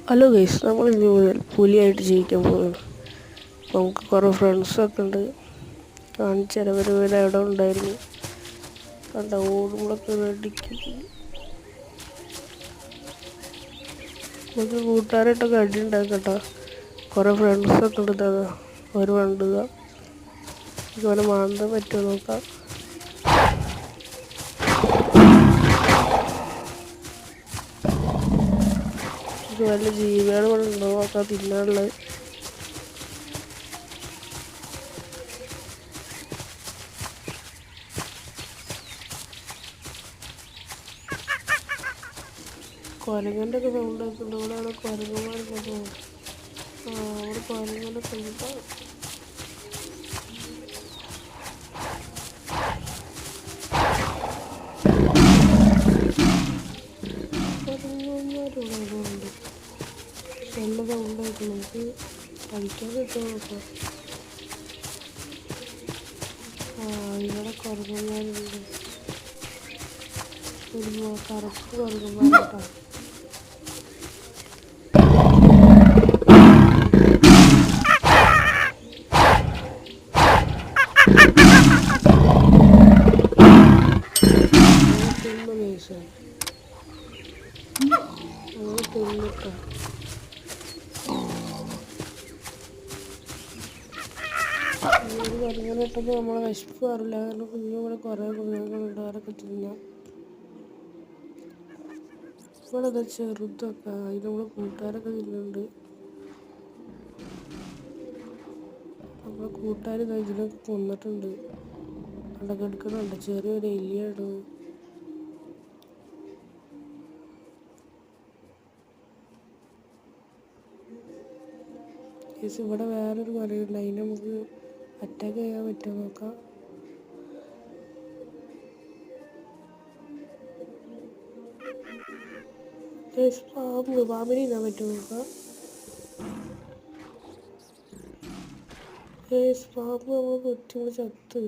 Hello guys, നമ്മൾ ഇനി മുതൽ പുലിയായിട്ട് ജീവിക്കാൻ പോകുന്നു. നമുക്ക് കുറേ ഫ്രണ്ട്സൊക്കെ ഉണ്ട്. കാണിച്ചവർ എവിടെ ഉണ്ടായിരുന്നു കണ്ട ഓടുമ്പോഴൊക്കെ അടിക്കുന്നു. നമുക്ക് കൂട്ടുകാരായിട്ടൊക്കെ അടി ഉണ്ടാക്കട്ടോ. കുറേ ഫ്രണ്ട്സൊക്കെ ഉണ്ട്. അവർ വേണ്ടുക ഇതുപോലെ മാന്താൻ പറ്റുമോ നോക്കാം. ഇത് വല്ല ജീവികൾ ഇവിടെ ഉണ്ടോ നോക്കാം തിന്നാനുള്ളത്. കുരങ്ങൻ്റെ ഒക്കെ സൗണ്ട് ആക്കുന്നുണ്ട്. ഇവിടെ അവിടെ കുരങ്ങന്മാരൊക്കെ പോകും. അവിടെ കുരങ്ങനൊക്കെ ഉണ്ട്. കുരങ്ങന്മാരുണ്ട്. നല്ല സൗണ്ട് ആക്കും. നമുക്ക് കഴിക്കാൻ കിട്ടുമോ നോക്കാം. ഇവിടെ കുരങ്ങന്മാരുണ്ട്. ഒരു കറുപ്പ് കുരങ്ങന്മാരുണ്ടോ. തിന്നിട്ടോ കുരങ്ങനിട്ടപ്പോൾ നമ്മളെ വിശപ്പ് മാറില്ല. കാരണം കുഞ്ഞുകൂടെ കുറേ കുഞ്ഞുങ്ങളുണ്ട്. അവരൊക്കെ തിന്നാം. ഇവിടെ എന്താ ചെറുതൊക്കെ അതിന് നമ്മളെ കൂട്ടുകാരൊക്കെ തിന്നുന്നുണ്ട്. നമ്മളെ കൂട്ടുകാർ ഇതിനൊക്കെ കൊന്നിട്ടുണ്ട്. അവിടെ കിടക്കണുണ്ട്. ചെറിയൊരു എലിയാണ്. ഇവിടെ വേറൊരു കുരയുണ്ട്. അതിനെ നമുക്ക് അറ്റാക്ക് ചെയ്യാൻ പറ്റുമോ നോക്കാം. പാമ്പിനെ ചെയ്യാൻ പറ്റുമോ നോക്കാം. പാമ്പ് നമ്മൾ കൊത്തി ചത്ത്.